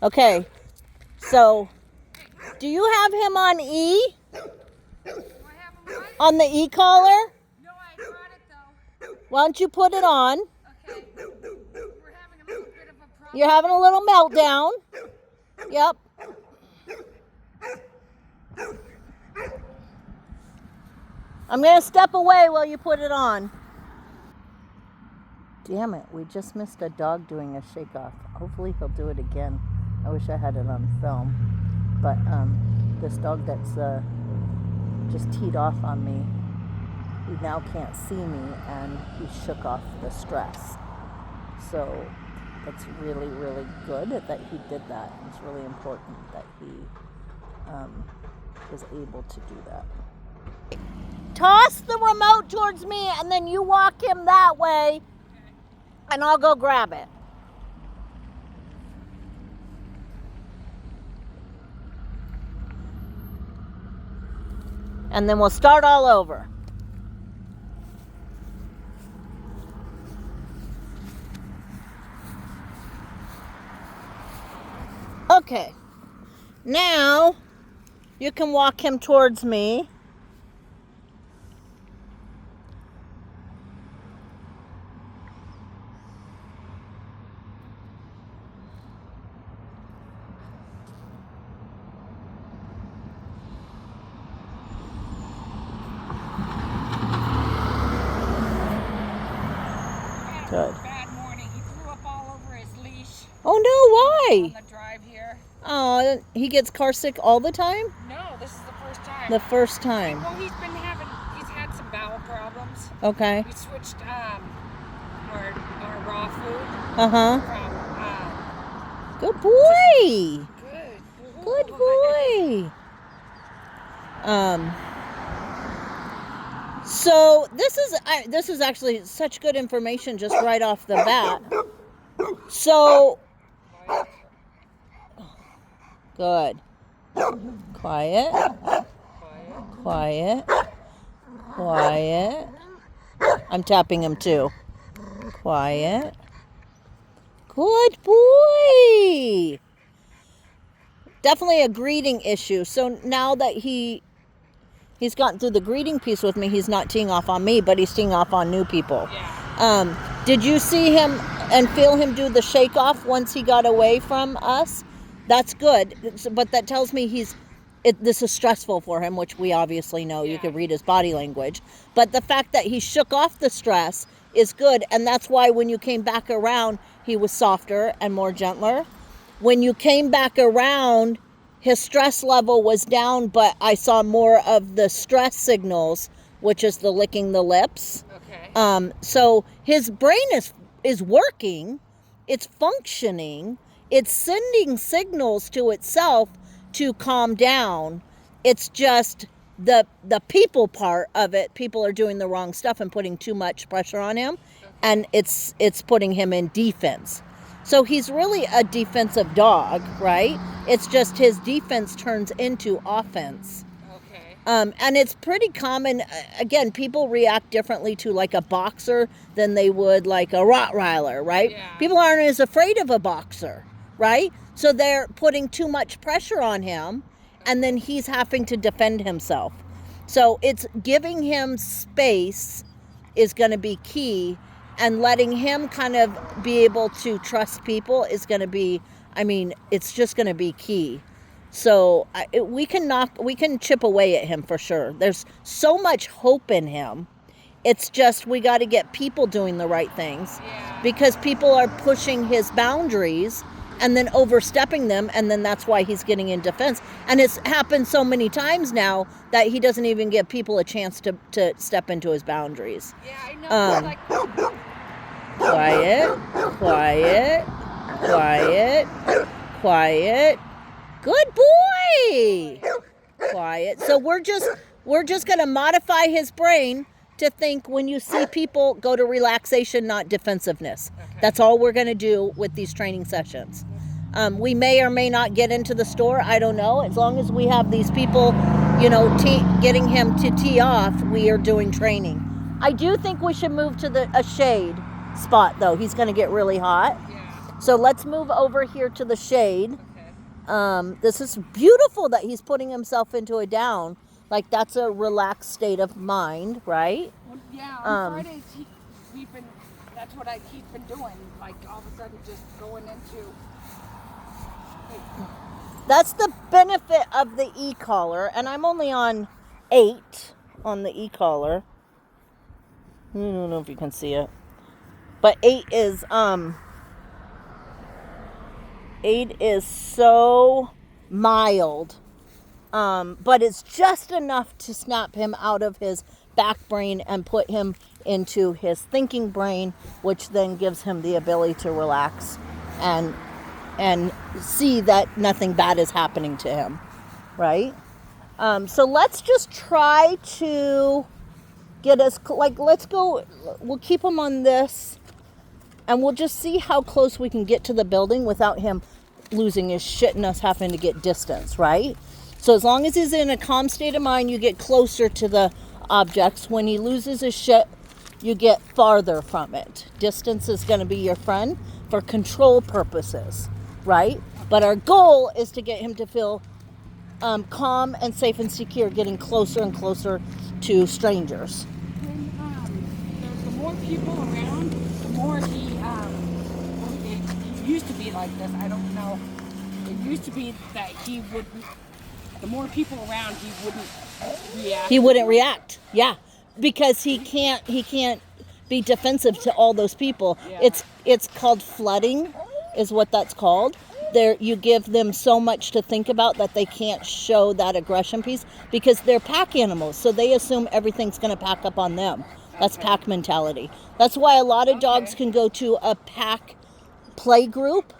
Okay, so do you have him on E? On the e-collar? No, I got it though. Why don't you put it on? Okay. We're having a little bit of a problem. You're having a little meltdown. Yep. I'm going to step away while you put it on. Damn it, we just missed a dog doing a shake-off. Hopefully he'll do it again. I wish I had it on film. But this dog that's just teed off on me, he now can't see me, and he shook off the stress. So it's really, really good that he did that. It's really important that he was able to do that. Toss the remote towards me, and then you walk him that way, and I'll go grab it. And then we'll start all over. Okay. Now, you can walk him towards me. Good. Bad morning. He threw up all over his leash. Oh no, why? On the drive here. Oh, he gets car sick all the time? No, this is the first time. The first time. Well, he's had some bowel problems. Okay. We switched our raw food Uh-huh. from Good boy. good Good boy. So this is actually such good information just right off the bat. So good. Quiet. Quiet. Quiet. I'm tapping him too. Quiet. Good boy. Definitely a greeting issue. So now that he's gotten through the greeting piece with me, he's not teeing off on me, but he's teeing off on new people. Yeah. Did you see him and feel him do the shake off once he got away from us? That's good. But that tells me this is stressful for him, which we obviously know. Yeah. You can read his body language. But the fact that he shook off the stress is good. And that's why when you came back around, he was softer and more gentler. When you came back around, his stress level was down, but I saw more of the stress signals, which is the licking the lips. Okay. So his brain is working, it's functioning, it's sending signals to itself to calm down. It's just the people part of it. People are doing the wrong stuff and putting too much pressure on him, and it's putting him in defense. So he's really a defensive dog, right? It's just his defense turns into offense. Okay. And it's pretty common. Again, people react differently to like a boxer than they would like a Rottweiler, right? Yeah. People aren't as afraid of a boxer, right? So they're putting too much pressure on him, and then he's having to defend himself. So it's giving him space is going to be key. And letting him kind of be able to trust people is going to be, it's just going to be key. So we can chip away at him for sure. There's so much hope in him. It's just we got to get people doing the right things, because people are pushing his boundaries and then overstepping them, and then that's why he's getting in defense. And it's happened so many times now that he doesn't even give people a chance to step into his boundaries. Yeah, I know. Quiet, quiet, quiet, quiet. Good boy. Quiet. So we're just going to modify his brain to think when you see people, go to relaxation, not defensiveness. Okay. That's all we're going to do with these training sessions. We may or may not get into the store. I don't know. As long as we have these people, getting him to tee off, we are doing training. I do think we should move to a shade spot, though. He's going to get really hot. Yeah. So let's move over here to the shade. Okay. This is beautiful that he's putting himself into a down. Like, that's a relaxed state of mind, right? Well, yeah, on Fridays, that's what he's been doing. Like, all of a sudden, just going into. That's the benefit of the e-collar, and I'm only on 8 on the e-collar. I don't know if you can see it, but 8 is so mild, but it's just enough to snap him out of his back brain and put him into his thinking brain, which then gives him the ability to relax and see that nothing bad is happening to him, right? So let's just try to get us, let's go, we'll keep him on this, and we'll just see how close we can get to the building without him losing his shit and us having to get distance, right? So as long as he's in a calm state of mind, you get closer to the objects. When he loses his shit, you get farther from it. Distance is going to be your friend for control purposes, right? But our goal is to get him to feel calm and safe and secure, getting closer and closer to strangers. The more people around, the more he used to be like this. I don't know. It used to be that he would. The more people around, he wouldn't react. He wouldn't react. Yeah, because he can't be defensive to all those people. Yeah. It's called flooding, is what that's called. There, you give them so much to think about that they can't show that aggression piece because they're pack animals, so they assume everything's going to pack up on them. That's pack mentality. That's why a lot of dogs can go to a pack play group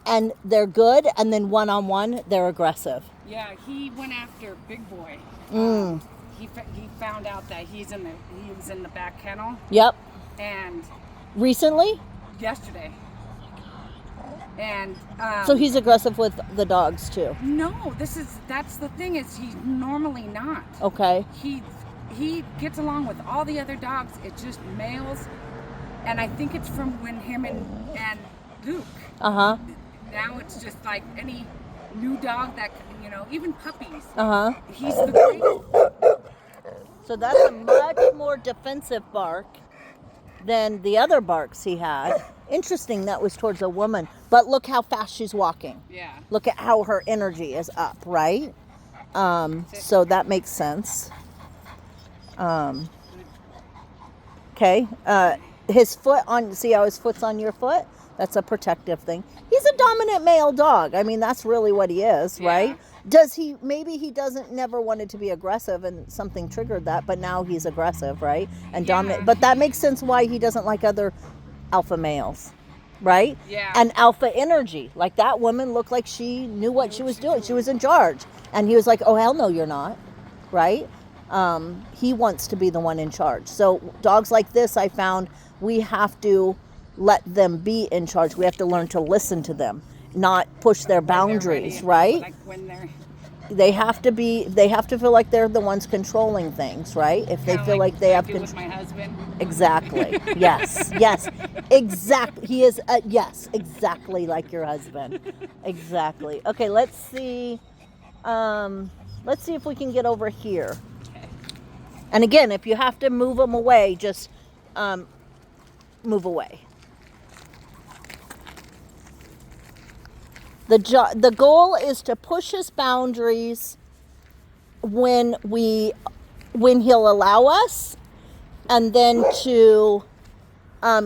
and they're good, and then one-on-one they're aggressive. Yeah, he went after Big Boy. He found out that he was in the back kennel. Yep. And recently? Yesterday. And so he's aggressive with the dogs too. No, that's the thing, is he's normally not. Okay. He gets along with all the other dogs. It's just males, and I think it's from when him and Luke. Uh-huh. Now it's just like any new dog that, even puppies. Uh-huh. He's the greatest. So that's a much more defensive bark than the other barks he had. Interesting, that was towards a woman. But look how fast she's walking. Yeah. Look at how her energy is up, right? So that makes sense. Okay. His foot on, see how his foot's on your foot? That's a protective thing. He's a dominant male dog. I mean, that's really what he is, right? Maybe he doesn't never wanted to be aggressive and something triggered that, but now he's aggressive, right? And dominant. But that makes sense why he doesn't like other alpha males, right? Yeah. And alpha energy. Like, that woman looked like she knew what she was doing. She was in charge. And he was like, oh, hell no, you're not, right? He wants to be the one in charge. So dogs like this, I found, we have to let them be in charge. We have to learn to listen to them, not push their boundaries, right? Like when they have to feel like they're the ones controlling things, right? If they feel like they have control. With my husband. Exactly. Yes. Exactly. He is. Yes. Exactly like your husband. Exactly. Okay. Let's see. Let's see if we can get over here. Okay. And again, if you have to move them away, just move away. The goal is to push his boundaries when he'll allow us, and then to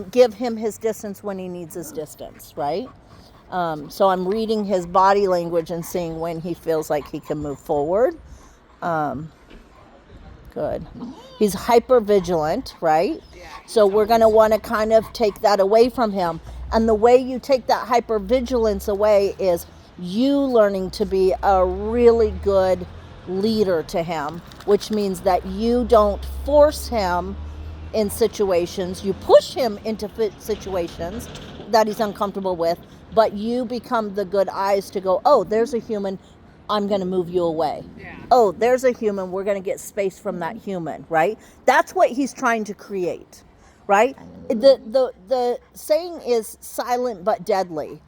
give him his distance when he needs his distance, right? So I'm reading his body language and seeing when he feels like he can move forward. Good. He's hyper vigilant, right? Yeah. So we're going to want to kind of take that away from him. And the way you take that hypervigilance away is you learning to be a really good leader to him, which means that you don't force him in situations. You push him into situations that he's uncomfortable with, but you become the good eyes to go, oh, there's a human, I'm going to move you away. Yeah. Oh, there's a human, we're going to get space from that human, right? That's what he's trying to create. Right? The saying is silent but deadly.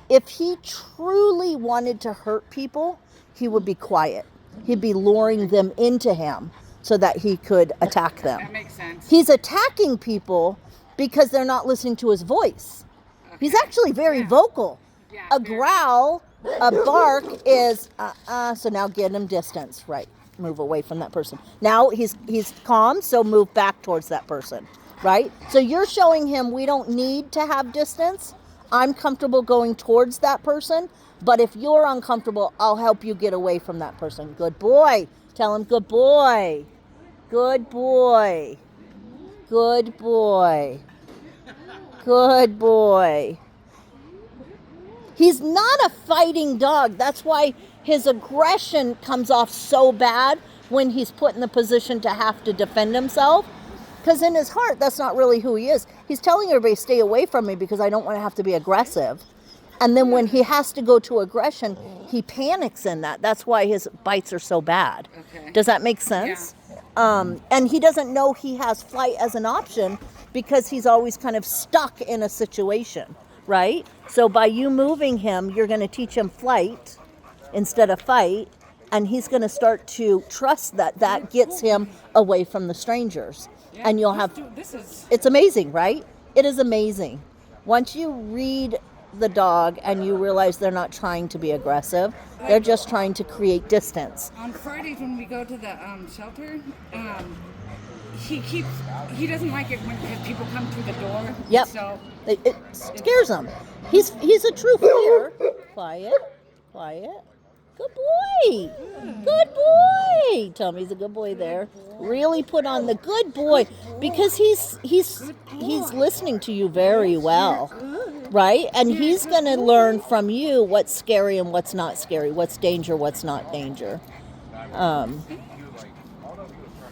If he truly wanted to hurt people, he would be quiet. He'd be luring them into him so that he could attack them. That makes sense. He's attacking people because they're not listening to his voice. Okay. He's actually very vocal. Yeah, A growl, a bark is, so now get him distance. Right. Move away from that person. Now he's calm, so move back towards that person. Right? So you're showing him we don't need to have distance. I'm comfortable going towards that person, but if you're uncomfortable, I'll help you get away from that person. Good boy. Tell him good boy. Good boy. Good boy. Good boy. He's not a fighting dog. That's why his aggression comes off so bad when he's put in the position to have to defend himself. Because in his heart, that's not really who he is. He's telling everybody, stay away from me because I don't want to have to be aggressive. And then when he has to go to aggression, he panics in that. That's why his bites are so bad. Okay. Does that make sense? Yeah. And he doesn't know he has flight as an option because he's always kind of stuck in a situation, right? So by you moving him, you're going to teach him flight instead of fight. And he's going to start to trust that gets him away from the strangers. Yeah, And you'll have, this it's amazing, right? It is amazing. Once you read the dog and you realize they're not trying to be aggressive, they're just trying to create distance. on Fridays when we go to the shelter, he doesn't like it when people come through the door. Yep. So It scares him. He's a true fear. Quiet. Good boy. Good boy. Tell me he's a good boy there. Really put on the good boy because he's listening to you very well, right? And he's going to learn from you what's scary and what's not scary, what's danger, what's not danger.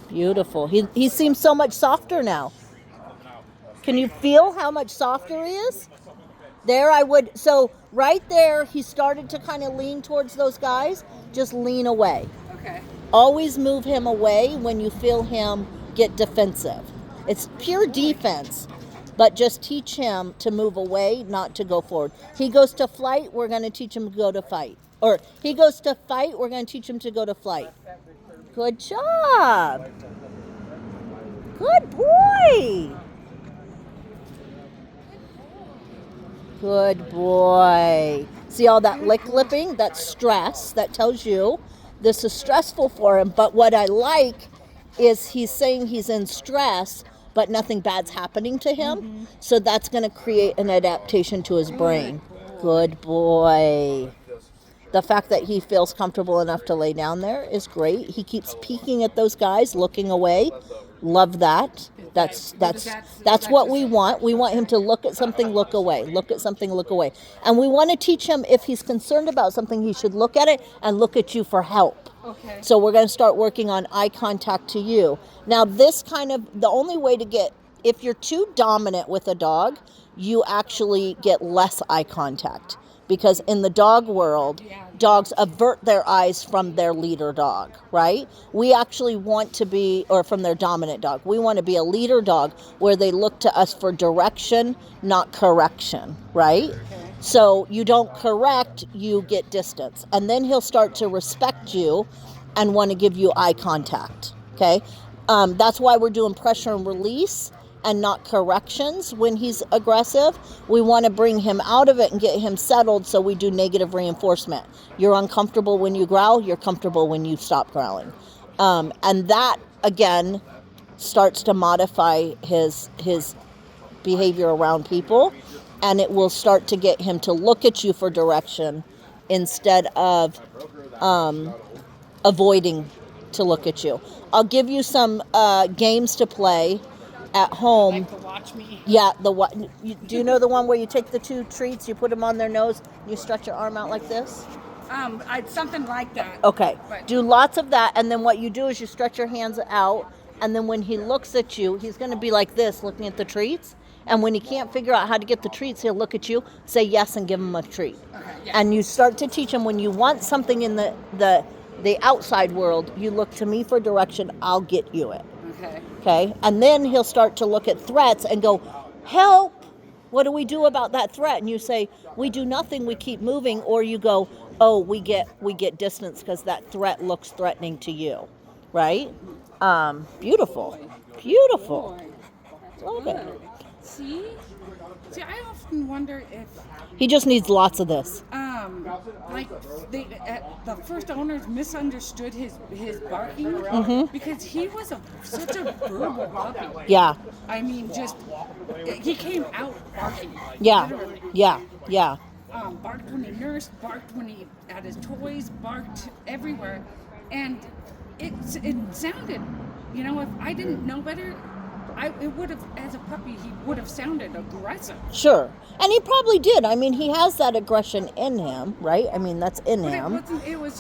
Beautiful. He seems so much softer now. Can you feel how much softer he is? There so right there, he started to kind of lean towards those guys. Just lean away. okay. Always move him away when you feel him get defensive. It's pure defense, but just teach him to move away, not to go forward. He goes to flight, we're going to teach him to go to fight. Or he goes to fight, we're going to teach him to go to flight. Good job. Good boy. Good boy. See all that lipping? That's stress. That tells you this is stressful for him. But what I like is he's saying he's in stress, but nothing bad's happening to him. Mm-hmm. So that's going to create an adaptation to his brain. Good boy. The fact that he feels comfortable enough to lay down there is great. He keeps peeking at those guys, looking away. Love that. That's what we want. We want him to look at something, look away. Look at something, look away. And we want to teach him if he's concerned about something, he should look at it and look at you for help. Okay. So we're going to start working on eye contact to you. Now this the only way to get, if you're too dominant with a dog, you actually get less eye contact. Because in the dog world, dogs avert their eyes from their leader dog, right? We actually want to be, or from their dominant dog, we want to be a leader dog where they look to us for direction, not correction, right? Okay. So you don't correct, you get distance. And then he'll start to respect you and want to give you eye contact, okay? That's why we're doing pressure and release and not corrections when he's aggressive. We want to bring him out of it and get him settled, so we do negative reinforcement. You're uncomfortable when you growl, you're comfortable when you stop growling. And that, again, starts to modify his behavior around people, and it will start to get him to look at you for direction instead of avoiding to look at you. I'll give you some games to play at home. Like the watch me? Yeah, do you know the one where you take the two treats, you put them on their nose, you stretch your arm out like this? Something like that. Okay, But do lots of that, and then what you do is you stretch your hands out, and then when he looks at you, he's going to be like this, looking at the treats, and when he can't figure out how to get the treats, he'll look at you, say yes, and give him a treat. Okay, yeah. And you start to teach him when you want something in the outside world, you look to me for direction, I'll get you it. Okay. Okay, and then he'll start to look at threats and go, help, what do we do about that threat? And you say, we do nothing, we keep moving. Or you go, oh, we get distance because that threat looks threatening to you, right? Beautiful. Beautiful. Love it. See, I often wonder if He just needs lots of this. like the first owners misunderstood his barking because he was such a verbal puppy. Yeah. I mean, he came out barking. Yeah. Literally. Yeah. Barked when he nursed, barked when he had his toys, barked everywhere, and it sounded, if I didn't know better, it would have, as a puppy, he would have sounded aggressive. Sure. And he probably did. I mean, he has that aggression in him, right? I mean, that's in him. It was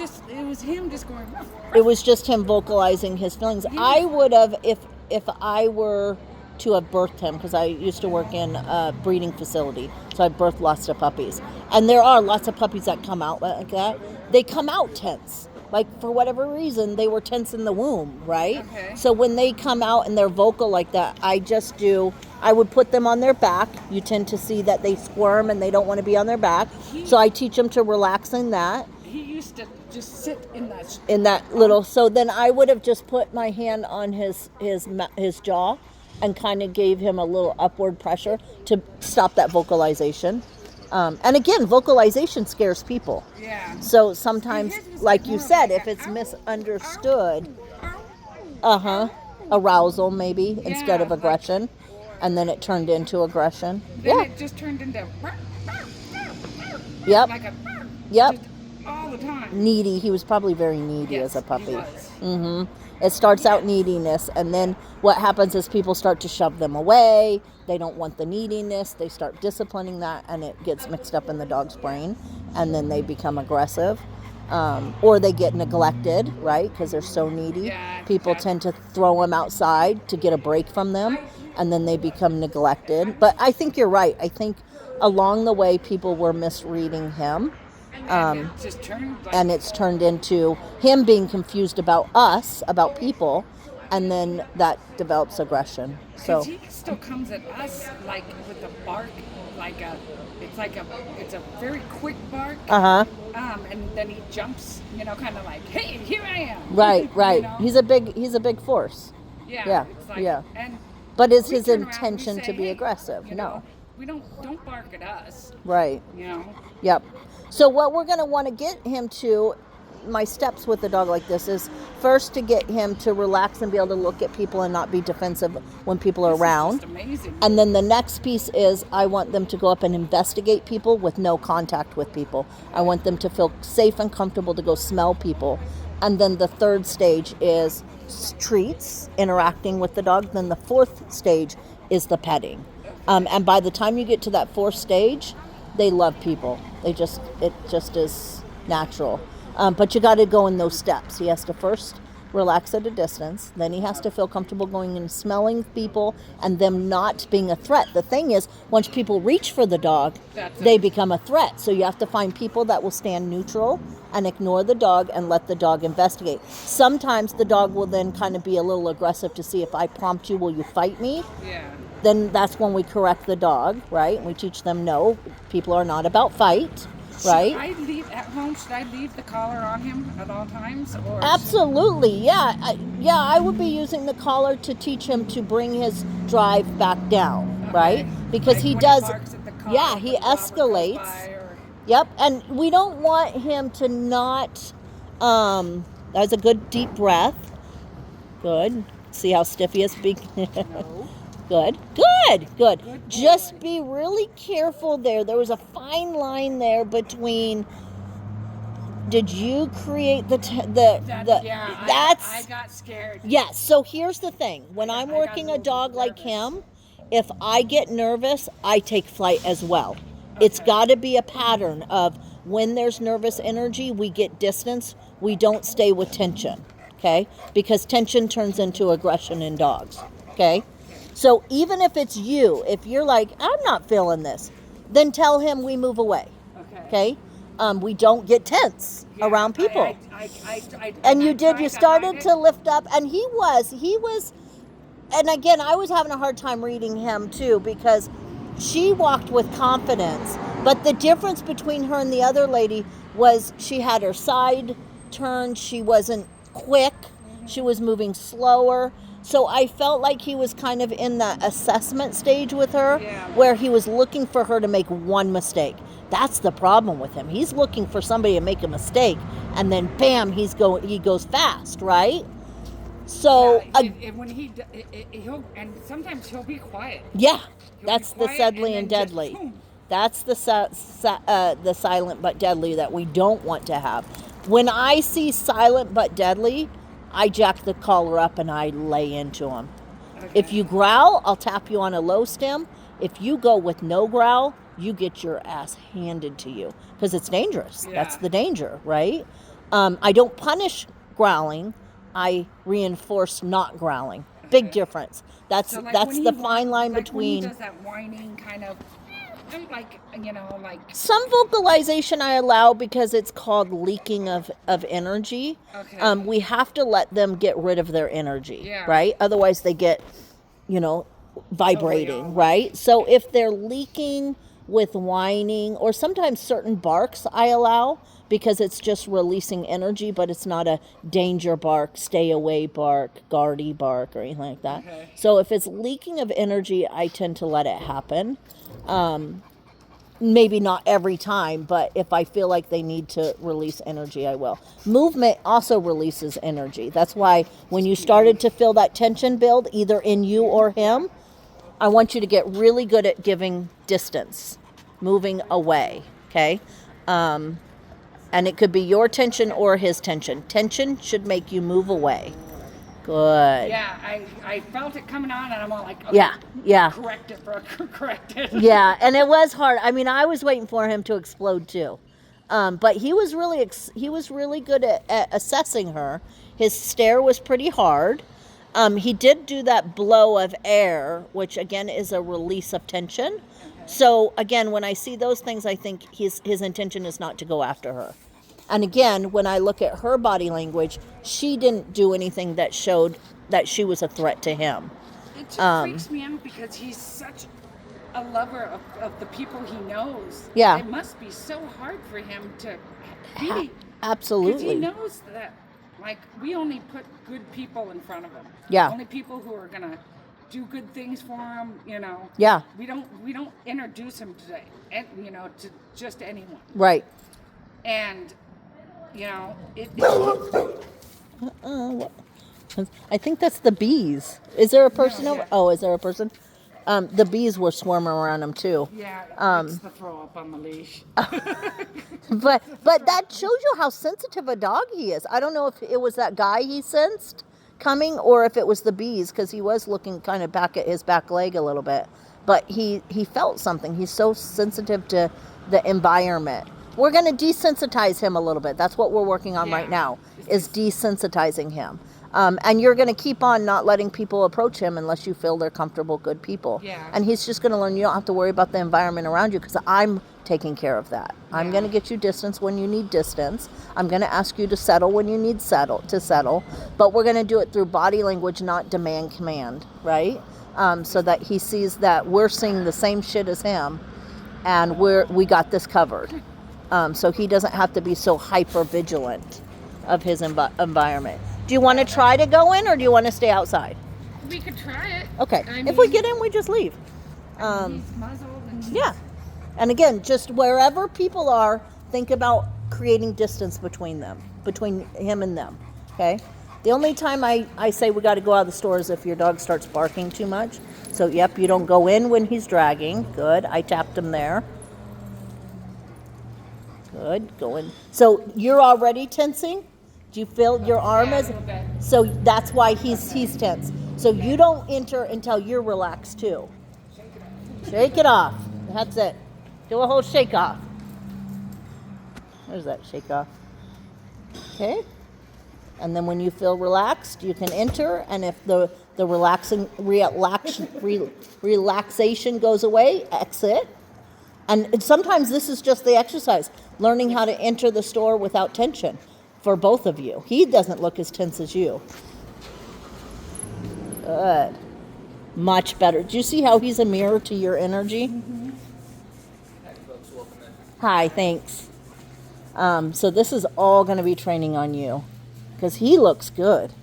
him just going. It was just him vocalizing his feelings. I would have, if I were to have birthed him, because I used to work in a breeding facility, so I birthed lots of puppies. And there are lots of puppies that come out like that. They come out tense. Like, for whatever reason, they were tense in the womb, right? Okay. So when they come out and they're vocal like that, I would put them on their back. You tend to see that they squirm and they don't want to be on their back. So I teach them to relax in that. He used to just sit in that. In that little, so then I would have just put my hand on his jaw and kind of gave him a little upward pressure to stop that vocalization. And again, vocalization scares people. Yeah. So sometimes, like you said, if it's misunderstood, arousal maybe instead of aggression, and then it turned into aggression. Then it just turned into. Yep. Like Yep. all the time. Needy. He was probably very needy as a puppy. He was. Mm-hmm. It starts out neediness, and then what happens is people start to shove them away. They don't want the neediness. They start disciplining that, and it gets mixed up in the dog's brain, and then they become aggressive. Or they get neglected, right? Because they're so needy. Yeah, People tend to throw them outside to get a break from them, and then they become neglected. But I think you're right. I think along the way, people were misreading him. And it just turned like, And it's turned into him being confused about us, about people, and then that develops aggression. So he still comes at us like with a bark, it's a very quick bark. And then he jumps, kind of like, hey, here I am. Right. You know? He's a big force. Yeah. It's like, yeah. And But is we his turn around and intention we to say, be hey, aggressive? No. We don't bark at us. Right. Yep. Yep. So what we're going to want to get him to, my steps with a dog like this is first to get him to relax and be able to look at people and not be defensive when people are around. It's amazing. And then the next piece is I want them to go up and investigate people with no contact with people. I want them to feel safe and comfortable to go smell people. And then the third stage is treats, interacting with the dog. Then the fourth stage is the petting. And by the time you get to that fourth stage, they love people. It just is natural. But you got to go in those steps. He has to first relax at a distance. Then he has to feel comfortable going and smelling people and them not being a threat. The thing is, once people reach for the dog, they become a threat. So you have to find people that will stand neutral and ignore the dog and let the dog investigate. Sometimes the dog will then kind of be a little aggressive to see if I prompt you, will you fight me? Yeah. Then that's when we correct the dog, right? We teach them, no, people are not about fight, right? Should I leave the collar on him at all times? Or Absolutely, yeah. I would be using the collar to teach him to bring his drive back down, right? Because like he when does, barks at the collar, yeah, he the dog goes escalates. by, or- Yep, and we don't want him to not, that's a good deep breath. Good. See how stiff he is? No. Good. Just be really careful there. There was a fine line there between. Did you create I got scared. Yes. So here's the thing. When I'm working a dog like him, if I get nervous, I take flight as well. It's got to be a pattern of when there's nervous energy, we get distance. We don't stay with tension. Okay? Because tension turns into aggression in dogs. Okay? So even if it's you, if you're like, I'm not feeling this, then tell him we move away. Okay? We don't get tense around people. And you started to lift up, and he was, and again, I was having a hard time reading him too, because she walked with confidence. But the difference between her and the other lady was she had her side turned. She wasn't quick. She was moving slower. So I felt like he was kind of in that assessment stage with her, where he was looking for her to make one mistake. That's the problem with him. He's looking for somebody to make a mistake, and then bam, he goes fast, right? So when he'll and sometimes he'll be quiet. Yeah, He'll that's be the quiet deadly and and then deadly. just, boom. That's the silent but deadly that we don't want to have. When I see silent but deadly, I jack the collar up and I lay into him. Okay. If you growl, I'll tap you on a low stem. If you go with no growl, you get your ass handed to you because it's dangerous. Yeah. That's the danger, right? I don't punish growling. I reinforce not growling. Big difference. That's So, like, that's when the he fine line like between. when he does that whining kind of, I'm like, Some vocalization I allow because it's called leaking of energy. Okay. We have to let them get rid of their energy, Yeah. right? Otherwise they get, vibrating, Totally. right? So if they're leaking with whining, or sometimes certain barks I allow because it's just releasing energy, but it's not a danger bark, stay away bark, guardy bark, or anything like that. Okay. So if it's leaking of energy, I tend to let it happen. Maybe not every time, but if I feel like they need to release energy, I will. Movement also releases energy. That's why when you started to feel that tension build, either in you or him, I want you to get really good at giving distance, moving away, okay? And it could be your tension or his tension. Tension should make you move away. Good. yeah, I felt it coming on, and I'm all like, okay, Yeah. correct it, bro, correct it. Yeah, and it was hard. I mean, I was waiting for him to explode too, but he was really good at assessing her. His stare was pretty hard. He did do that blow of air, which again is a release of tension. Okay. So again, when I see those things, I think his intention is not to go after her. And again, when I look at her body language, she didn't do anything that showed that she was a threat to him. It just freaks me out because he's such a lover of the people he knows. Yeah. It must be so hard for him to be. Absolutely. Because he knows that, like, we only put good people in front of him. Yeah. Only people who are going to do good things for him, Yeah. We don't introduce him to just anyone. Right. And, I think that's the bees. Is there a person No, over? yeah. Oh, is there a person? The bees were swarming around him too. yeah, it's the throw up on the leash. But that shows you how sensitive a dog he is. I don't know if it was that guy he sensed coming or if it was the bees, because he was looking kind of back at his back leg a little bit. But he felt something. He's so sensitive to the environment. We're going to desensitize him a little bit. That's what we're working on right now, is desensitizing him. And you're going to keep on not letting people approach him unless you feel they're comfortable, good people. Yeah. And he's just going to learn you don't have to worry about the environment around you because I'm taking care of that. I'm going to get you distance when you need distance. I'm going to ask you to settle when you need to settle. But we're going to do it through body language, not demand command, right? So that he sees that we're seeing the same shit as him and we got this covered. So he doesn't have to be so hyper vigilant of his environment. Do you want to try to go in or do you want to stay outside? We could try it. Okay. I mean, if we get in, we just leave. he's muzzled and Yeah. And again, just wherever people are, think about creating distance between them, between him and them. Okay? The only time I say we got to go out of the store is if your dog starts barking too much. So, yep, you don't go in when he's dragging. Good. I tapped him there. Good. Go in. So, you're already tensing? Do you feel your arm is? So that's why he's tense. So you don't enter until you're relaxed too. Shake it off. That's it. Do a whole shake off. There's that shake off. Okay. And then when you feel relaxed, you can enter. And if the relaxation goes away, exit. And sometimes this is just the exercise, learning how to enter the store without tension. For both of you. He doesn't look as tense as you. Good. Much better. Do you see how he's a mirror to your energy? Mm-hmm. Hi, thanks. So this is all going to be training on you because he looks good.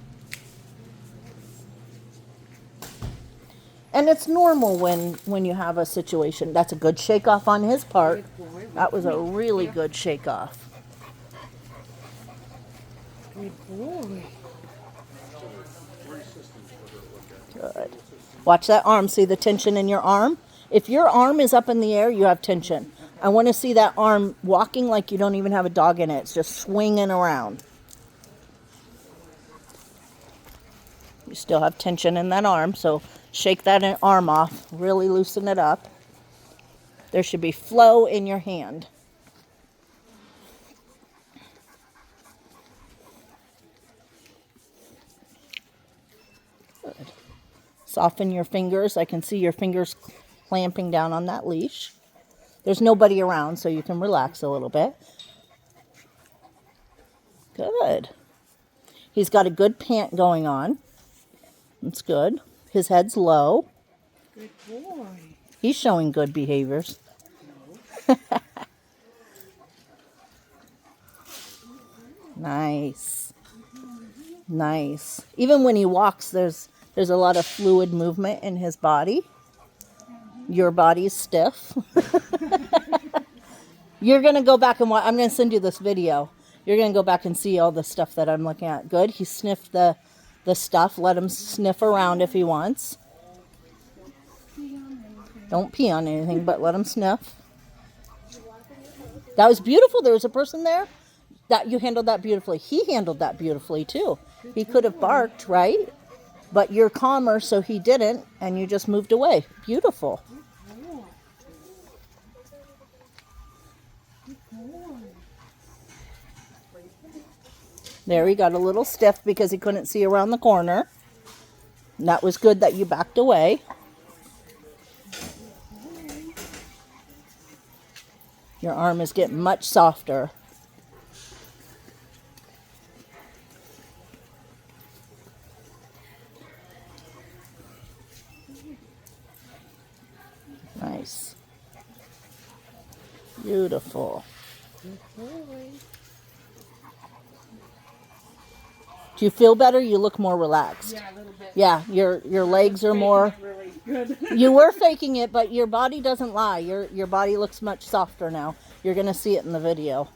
And it's normal when you have a situation. That's a good shake off on his part. That was a really good shake off. Good boy. Good. Watch that arm. See the tension in your arm? If your arm is up in the air, you have tension. I want to see that arm walking like you don't even have a dog in it. It's just swinging around. You still have tension in that arm, so shake that arm off. Really loosen it up. There should be flow in your hand. Good. Soften your fingers. I can see your fingers clamping down on that leash. There's nobody around, so you can relax a little bit. Good. He's got a good pant going on. That's good. His head's low. Good boy. He's showing good behaviors. Nice. Nice. Even when he walks, there's a lot of fluid movement in his body. Your body's stiff. You're going to go back and watch. I'm going to send you this video. You're going to go back and see all the stuff that I'm looking at. Good. He sniffed the stuff. Let him sniff around if he wants. Don't pee on anything, but let him sniff. That was beautiful. There was a person there. That you handled that beautifully. He handled that beautifully too. He could have barked, right? But you're calmer, so he didn't, and you just moved away. Beautiful. There, he got a little stiff because he couldn't see around the corner. And that was good that you backed away. Your arm is getting much softer. Nice. Beautiful. Do you feel better? You look more relaxed. Yeah, a little bit. Yeah, your legs are more. Really good. You were faking it, but your body doesn't lie. Your body looks much softer now. You're gonna see it in the video.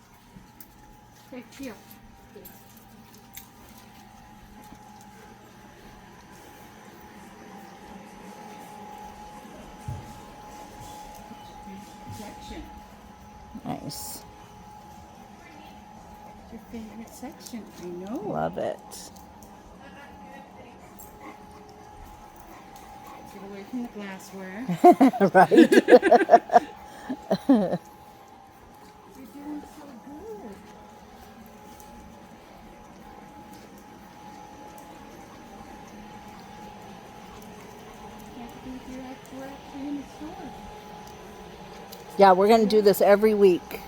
Okay, here. Section. Nice. Your favorite section, I know. Love it. Get away from the glassware. Right. You're doing so good. Can't believe we're actually in the store. Yeah, we're gonna do this every week.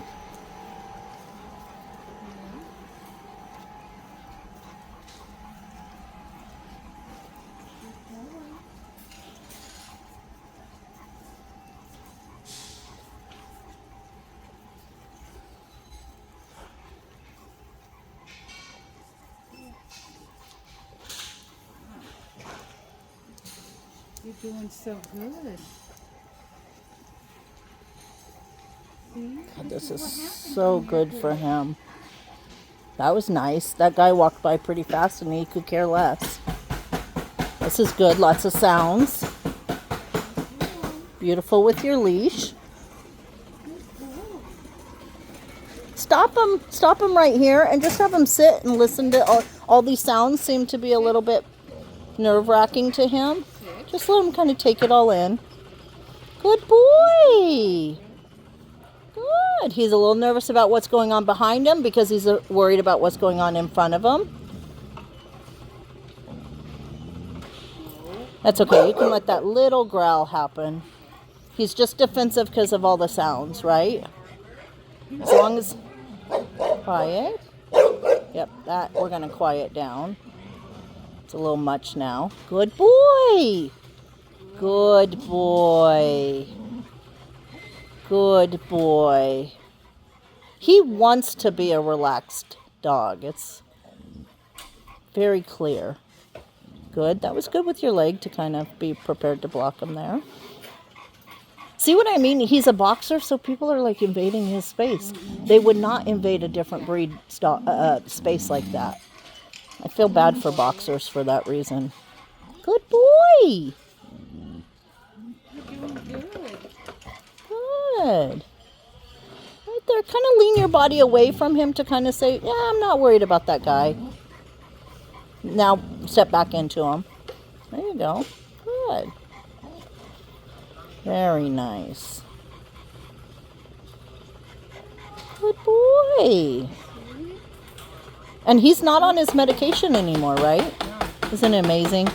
You're doing so good. See? God, this is what happens so when you're good for him. That was nice. That guy walked by pretty fast and he could care less. This is good. Lots of sounds. Beautiful with your leash. Stop him right here and just have him sit and listen to all these sounds. Seem to be a little bit nerve-wracking to him. Just let him kind of take it all in. Good boy. Good. He's a little nervous about what's going on behind him because he's worried about what's going on in front of him. That's okay. You can let that little growl happen. He's just defensive because of all the sounds, right? As long as... Quiet. Yep, that we're going to quiet down. It's a little much now. Good boy. Good boy. Good boy. He wants to be a relaxed dog. It's very clear. Good. That was good with your leg to kind of be prepared to block him there. See what I mean? He's a boxer, so people are like invading his space. They would not invade a different breed space like that. I feel bad for boxers for that reason. Good boy. You're doing good. Good. Right there. Kind of lean your body away from him to kind of say, yeah, I'm not worried about that guy. Now step back into him. There you go. Good. Very nice. Good boy. And he's not on his medication anymore, right? Isn't it amazing?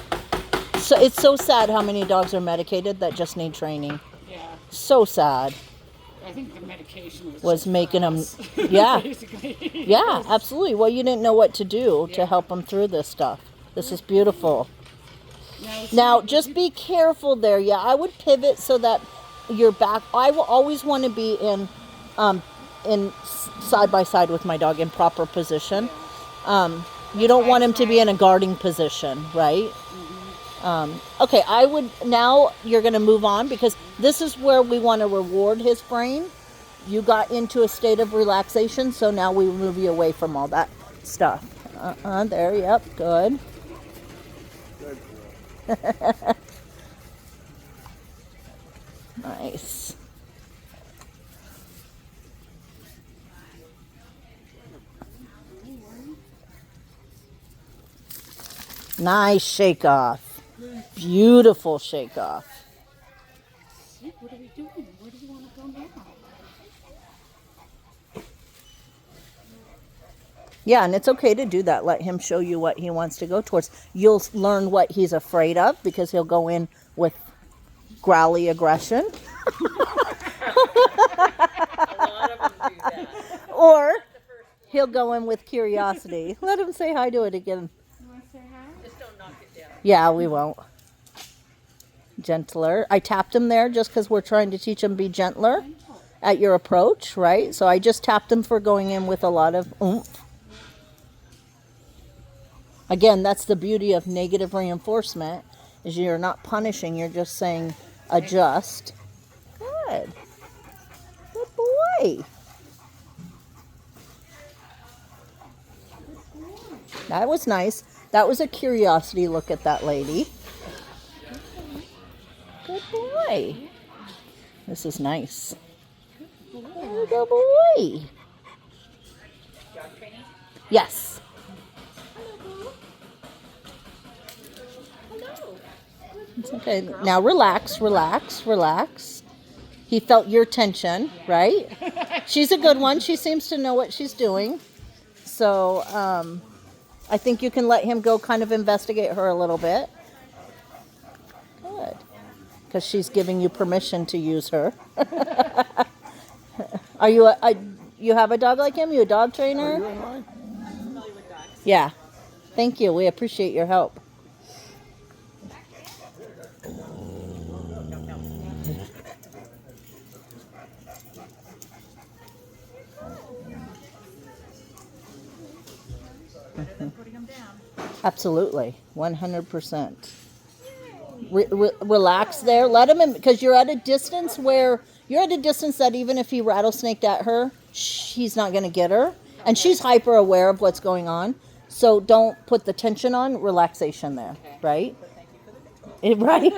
So it's so sad how many dogs are medicated that just need training. Yeah. So sad. I think the medication Was making them, yeah, basically. yeah, absolutely. Well, you didn't know what to do to help them through this stuff. This is beautiful. Now, just be careful there. Yeah, I would pivot so that your back. I will always want to be in side by side with my dog in proper position. You don't want him to be in a guarding position, right? Okay, I would, now you're going to move on because this is where we want to reward his brain. You got into a state of relaxation, so now we move you away from all that stuff. There, yep, good. Nice. Nice shake off. Beautiful shake off. What are we doing? Where do you want to go now? Yeah, and it's okay to do that. Let him show you what he wants to go towards. You'll learn what he's afraid of because he'll go in with growly aggression. A lot of them do that. Or he'll go in with curiosity. Let him say hi to it again. You want to say hi? Just don't knock it down. Yeah, we won't. Gentler. I tapped him there just because we're trying to teach him to be gentler at your approach, right? So I just tapped him for going in with a lot of oomph. Again, that's the beauty of negative reinforcement, is you're not punishing, you're just saying adjust. Good. Good boy. That was nice. That was a curiosity look at that lady. Good boy. This is nice. Good boy. Dog training? Yes. It's okay. Now relax, relax, relax. He felt your tension, right? She's a good one. She seems to know what she's doing. So I think you can let him go kind of investigate her a little bit. Good. Because she's giving you permission to use her. Are you you have a dog like him? You a dog trainer? Yeah. Thank you. We appreciate your help. Absolutely, 100%. Relax there. Let him in, because you're at a distance that even if he rattlesnaked at her, he's not going to get her, and she's hyper aware of what's going on. So don't put the tension on. Relaxation there, right? Right?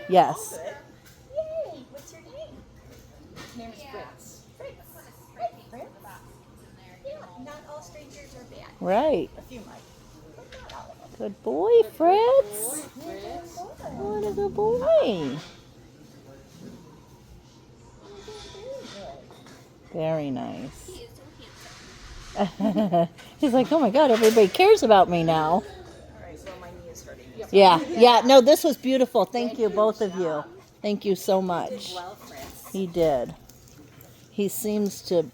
Yes. Yay! What's your name? His name is Fritz. Fritz. Yeah, not all strangers are bad. Right. A few might. But not all of them. Good boy, Fritz. What a good boy. Very nice. He's like, oh my God, everybody cares about me now. All right, so my knee is hurting. Yeah. No, this was beautiful. Thank you, both of you. Thank you so much. Well, Fritz. He did. he seems to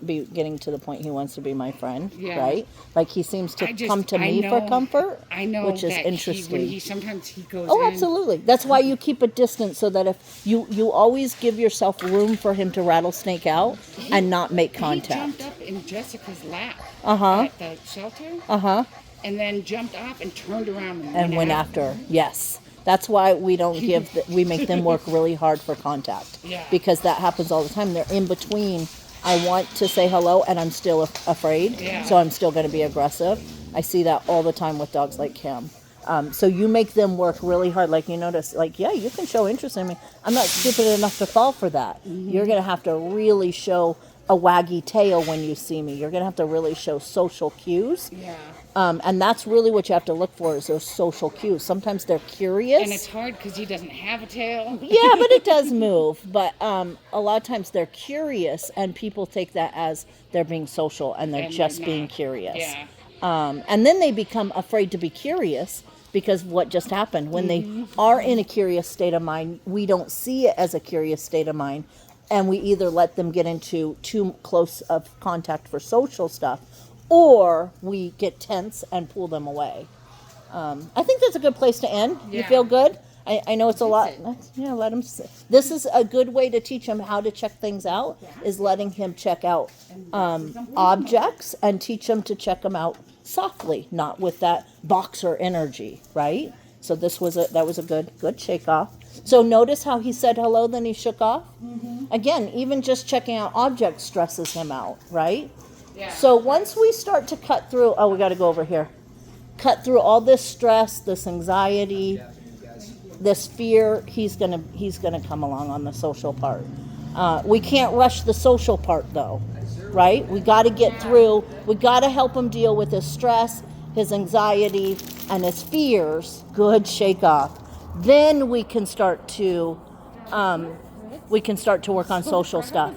be getting to the point he wants to be my friend, Yeah. right? Like he seems to come to I me for know- comfort, I know which is that interesting. sometimes he goes Oh, in. absolutely. That's why you keep a distance, so that if you always give yourself room for him to rattlesnake out and not make He contact. jumped up in Jessica's lap Uh-huh. at the shelter, Uh-huh. and then jumped off and turned around And went after. Yes. That's why we don't we make them work really hard for contact. Yeah. Because that happens all the time. They're in between. I want to say hello and I'm still afraid. Yeah. So I'm still going to be aggressive. I see that all the time with dogs like him. So you make them work really hard. Like you notice, like, yeah, you can show interest in me. I'm not stupid enough to fall for that. Mm-hmm. You're going to have to really show a waggy tail when you see me. You're going to have to really show social cues. Yeah. And that's really what you have to look for is those social cues. Sometimes they're curious. And it's hard because he doesn't have a tail. Yeah, but it does move. But a lot of times they're curious, and people take that as they're being social and they're And just they're being not. curious. Yeah. And then they become afraid to be curious because of what just happened. When they are in a curious state of mind, we don't see it as a curious state of mind. And we either let them get into too close of contact for social stuff, or we get tense and pull them away. I think that's a good place to end. You Yeah. feel good? I know it's a lot. That's Yeah, let him. This is a good way to teach him how to check things out. Is letting him check out objects and teach him to check them out softly, not with that boxer energy, right? So that was a good shake off. So notice how he said hello, then he shook off. Again, even just checking out objects stresses him out, right? Yeah. So once we start to cut through, oh, we got to go over here. Cut through all this stress, this anxiety, this fear. He's gonna come along on the social part. We can't rush the social part though, right? We got to get through. We got to help him deal with his stress, his anxiety, and his fears. Good shake off. Then we can start to work on social stuff.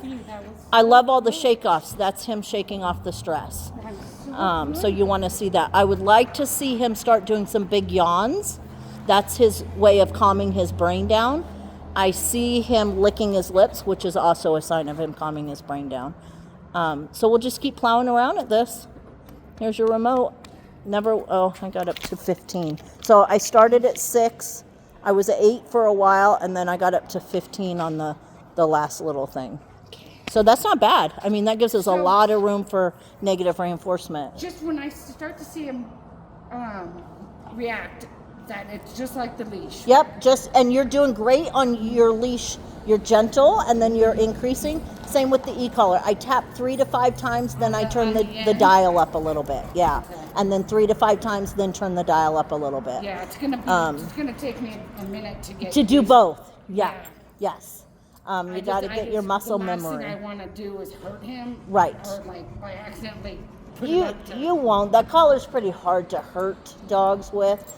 I love all the shake-offs. That's him shaking off the stress. So you want to see that. I would like to see him start doing some big yawns. That's his way of calming his brain down. I see him licking his lips, which is also a sign of him calming his brain down. So we'll just keep plowing around at this. Here's your remote. I got up to 15. So I started at 6. I was at 8 for a while, and then I got up to 15 on the last little thing. So that's not bad. I mean, that gives us a lot of room for negative reinforcement. Just when I start to see him react, that it's just like the leash. Yep, and you're doing great on your leash. You're gentle, and then you're increasing. Same with the e-collar. I tap 3 to 5 times, then I turn the dial up a little bit. Yeah, and then 3 to 5 times, then turn the dial up a little bit. Yeah, it's gonna take me a minute to get To do used- both. Yeah. Yeah. Yes. You got to get your muscle memory. The last thing I want to do is hurt him. Right. Or like by accidentally put him up to... You won't. That collar's pretty hard to hurt dogs with.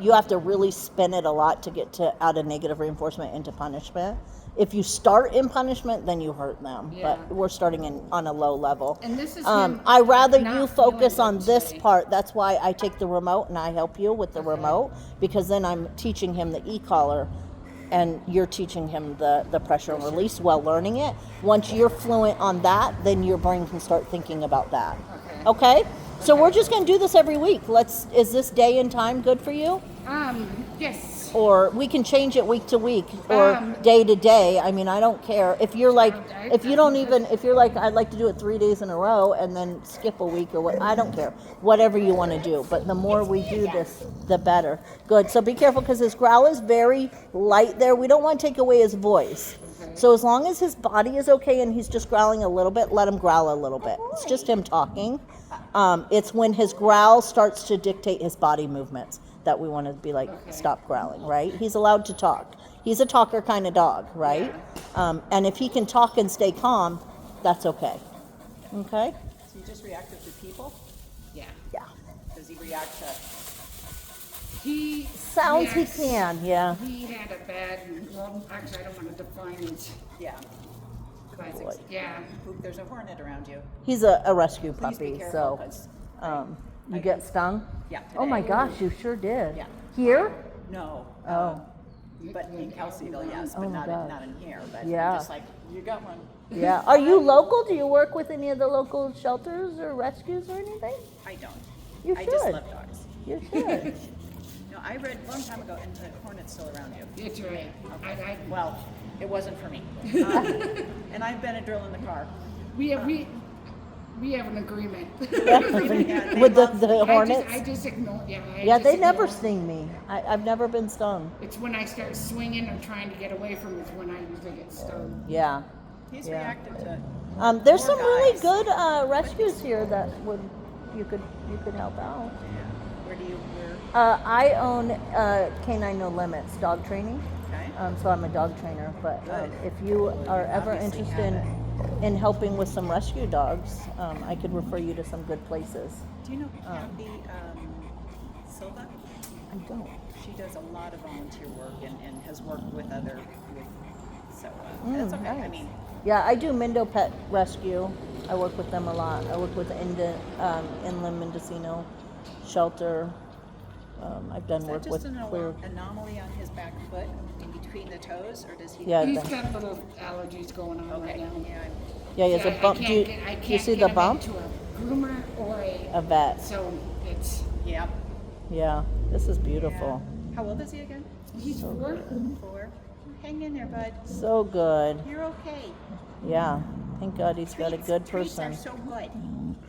You have to really spin it a lot to get out of negative reinforcement into punishment. If you start in punishment, then you hurt them. Yeah. But we're starting on a low level. And this is him I rather not you focus feeling on good this today. part. That's why I take the remote and I help you with the remote, because then I'm teaching him the e-collar and you're teaching him the pressure and release while learning it. Once you're fluent on that, then your brain can start thinking about that. Okay? So we're just going to do this every week. Is this day and time good for you? Yes. Or we can change it week to week or day to day. I mean, I don't care. If you're like, if you're like, I'd like to do it 3 days in a row and then skip a week or what, I don't care. Whatever you want to do. But the more we do this, the better. Good. So be careful because his growl is very light there. We don't want to take away his voice. So as long as his body is okay and he's just growling a little bit, let him growl a little bit. It's just him talking. It's when his growl starts to dictate his body movements that we want to be like, stop growling, right? He's allowed to talk. He's a talker kind of dog, right? And if he can talk and stay calm, that's okay. Okay? So you just reacted to people? Yeah. Yeah. Does he react to... He... Sounds yes, he can, yeah. He had a bad... Well, actually, I don't want to define it. Yeah. But, yeah. Oop, there's a hornet around you. He's a rescue Please puppy, be careful, so 'cause you get stung? Yeah, Oh my today. gosh, you sure did. Yeah. Here? No. Oh. But in Kelseyville, yes, Oh but my not gosh. in here. But Yeah. I'm just like, you got one. Yeah. Are you local? Do you work with any of the local shelters or rescues or anything? I don't. You I just should. love dogs. You should. No, I read a long time ago, and the hornet's still around you. It's right. Well, it wasn't for me. And I've been a drill in the car. We have an agreement. With the hornets? I just ignore. Yeah, they never sting me. I've never been stung. It's when I start swinging or trying to get away from it is when I usually get stung. Yeah. He's Yeah. reactive to. There's More some really guys. good rescues here that you could help out. Where do you? Where? I own Canine No Limits dog training. Okay. So I'm a dog trainer. But Good. if you are ever Obviously interested have in helping with some rescue dogs, I could refer you to some good places. Do you know Kathy Silva? I don't. She does a lot of volunteer work and has worked with other. So that's okay. I Nice. mean, Yeah, I do Mindo Pet Rescue. I work with them a lot. I work with the Inland Mendocino Shelter. I've done is work that with just an Clear. anomaly on his back foot in between the toes, or does he? Yeah. He's got little allergies going on Okay. right now. Yeah. Yeah, he has a bump. Do you see the bump? To a groomer or A vet. So it's Yeah. Yeah, this is beautiful. Yeah. How old is he again? he's 4. 4. Hang in there, bud. So good. You're okay. Yeah. Thank God he's got a good Treats person. are so good.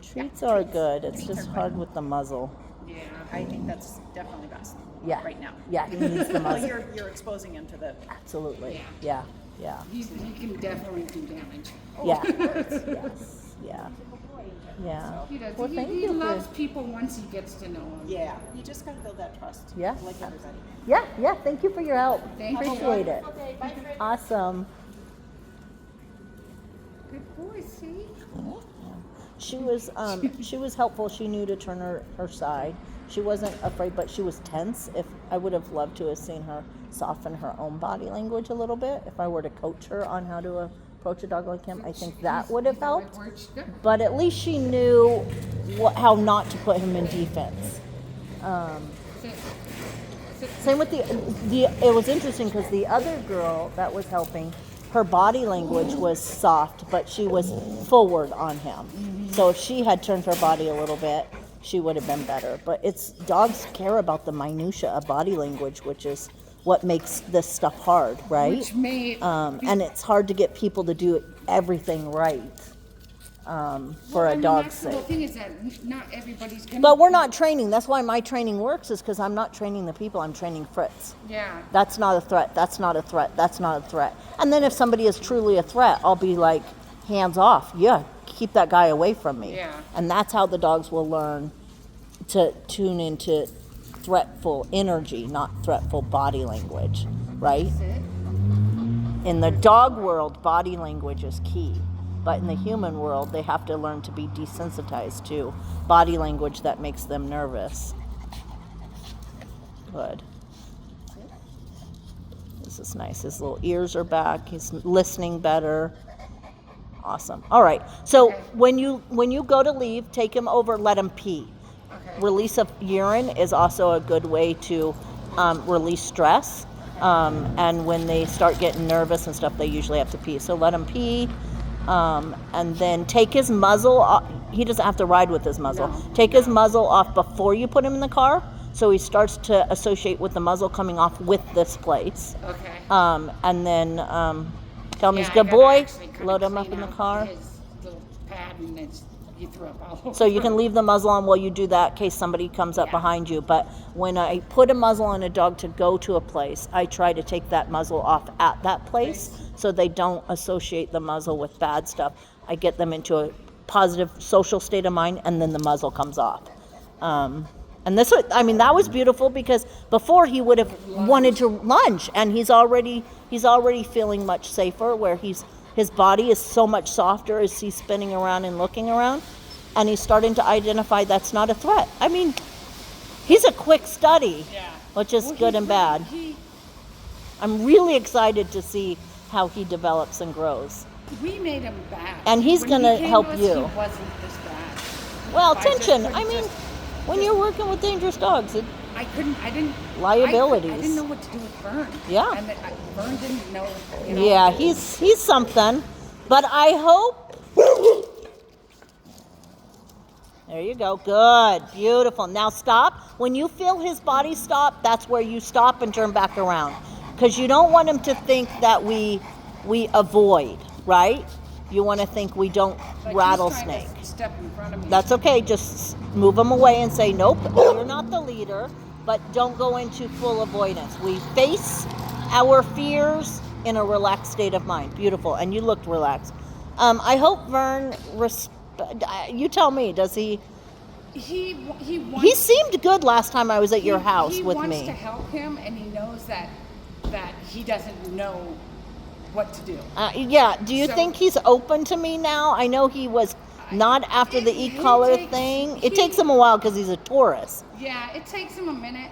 Treats Yeah, are treats. good. It's Treats just are hard good. with the muzzle. Yeah. I think that's definitely best. Yeah. Right now. Yeah, he needs the Well, muzzle. you're exposing him to the. Absolutely. Yeah. Yeah. He can definitely do damage. Yeah. Yes. Yeah. Yeah. He does. Well, thank he you loves for. people once he gets to know them. Yeah. You just gotta build that trust. Yeah. Like everybody. Yeah. Yeah. Thank you for your help. Thank you. Appreciate it. Okay, bye, Fritz. Awesome. Good boy, see? She was helpful. She knew to turn her side. She wasn't afraid, but she was tense. If I would have loved to have seen her soften her own body language a little bit. If I were to coach her on how to approach a dog like him, I think that would have helped. But at least she knew how not to put him in defense. Same with the. It was interesting because the other girl that was helping, her body language was soft, but she was forward on him. So if she had turned her body a little bit, she would have been better. But dogs care about the minutia of body language, which is what makes this stuff hard, right? Which may And it's hard to get people to do everything right for a dog's The whole sake. thing is that not everybody's gonna. But we're not training. That's why my training works, is because I'm not training the people. I'm training Fritz. Yeah. That's not a threat. That's not a threat. That's not a threat. And then if somebody is truly a threat, I'll be like, hands off. Yeah, keep that guy away from me. Yeah. And that's how the dogs will learn to tune into threatful energy, not threatful body language, right? That's it. In the dog world, body language is key. But in the human world, they have to learn to be desensitized to body language that makes them nervous. Good. This is nice. His little ears are back. He's listening better. Awesome. All right. So Okay. when you go to leave, take him over, let him pee. Okay. Release of urine is also a good way to release stress. And when they start getting nervous and stuff, they usually have to pee. So let him pee. And then take his muzzle off. He doesn't have to ride with his muzzle. No. Take his muzzle off before you put him in the car, so he starts to associate with the muzzle coming off with this place. Okay. And then tell him he's Yeah, a good I gotta boy, actually kinda load him up clean in the out car. His little pad and you throw up all over. So you can leave the muzzle on while you do that in case somebody comes up Yeah. behind you. But when I put a muzzle on a dog to go to a place, I try to take that muzzle off at that place so they don't associate the muzzle with bad stuff. I get them into a positive social state of mind, and then the muzzle comes off. And this, I mean, that was beautiful because before he would have wanted to lunge, and he's already feeling much safer. Where his body is so much softer as he's spinning around and looking around, and he's starting to identify that's not a threat. I mean, he's a quick study, Yeah. which is Well, good and bad. I'm really excited to see how he develops and grows. We made him bad. And he's When gonna he came help to us, you. He wasn't this bad. Well, I just tension. couldn't I mean, just- when you're working with dangerous dogs, I didn't. Liabilities. I didn't know what to do with Vern. Yeah. And Vern didn't know. You know yeah, he's something. But I hope. There you go. Good. Beautiful. Now stop. When you feel his body stop, that's where you stop and turn back around. Because you don't want him to think that we avoid, right? You want to think we don't Like rattlesnake. He's trying to step in front of me. That's okay. Just move him away and say, nope, you're not the leader, but don't go into full avoidance. We face our fears in a relaxed state of mind. Beautiful. And you looked relaxed. I hope Vern, you tell me, does he? He wants. He seemed good last time I was at your house with He wants me. to help him, and he knows that he doesn't know what to do. Yeah. Do you So- think he's open to me now? I know he was not after the He e-collar takes- thing. It he- takes him a while because he's a Taurus. Yeah, it takes him a minute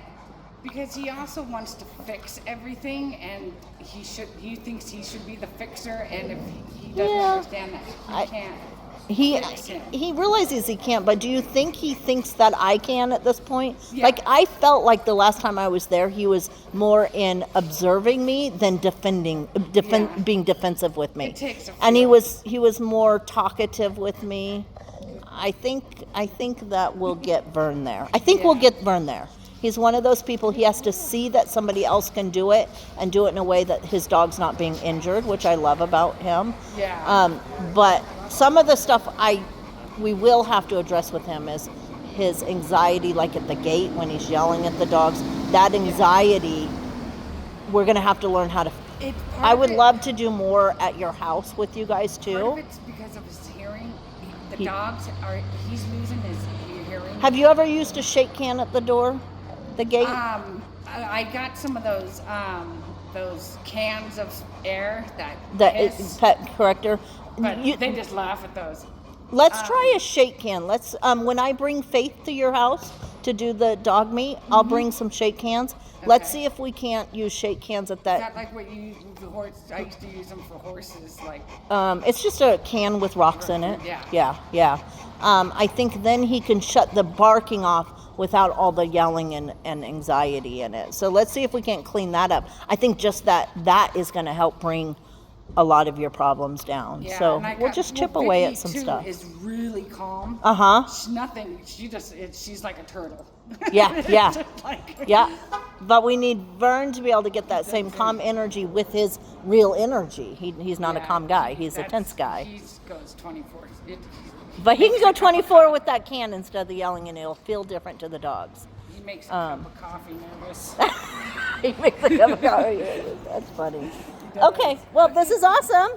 because he also wants to fix everything, and he thinks he should be the fixer, and if he doesn't Yeah. understand that he I- can't. He Fix him. he realizes he can't, but do you think he thinks that I can at this point? Yeah. Like I felt like the last time I was there, he was more in observing me than Yeah. being defensive with me. It takes a And few. he was more talkative with me. I think that we'll get Vern there. I think we'll Yeah. get Vern there. He's one of those people, he has to see that somebody else can do it and do it in a way that his dog's not being injured, which I love about him. Yeah. But some of the stuff we will have to address with him is his anxiety, like at the gate when he's yelling at the dogs. That anxiety, we're going to have to learn how to. It's I would love to do more at your house with you guys Part of too. it's because of his hearing. The He- dogs are. He's losing his hearing. Have you ever used a shake can at the door, the gate? I got some of those cans of air that That hiss, pet corrector. but You- they just laugh at those. Let's try a shake can. Let's when I bring Faith to your house to do the dog meat, I'll bring some shake cans. Let's Okay. see if we can't use shake cans at Is that. that like what you use with the horse? I used to use them for horses. Like It's just a can with rocks in it. Yeah. Yeah. I think then he can shut the barking off without all the yelling and anxiety in it. So let's see if we can't clean that up. I think just that is going to help bring a lot of your problems down. yeah. So and I we'll got- just well, chip away Vicky, at some too, stuff. Is really calm. Uh-huh. She's nothing. She's like a turtle. Yeah, yeah. Like, Yeah, but we need Vern to be able to get that same calm energy with his real energy. He's not a yeah, calm guy. He's a that's- tense guy. He goes 24. But he can go 24 with that can instead of the yelling, and it'll feel different to the dogs. He makes a cup of coffee nervous. He makes a cup of coffee. That's funny. Okay, well, this is awesome.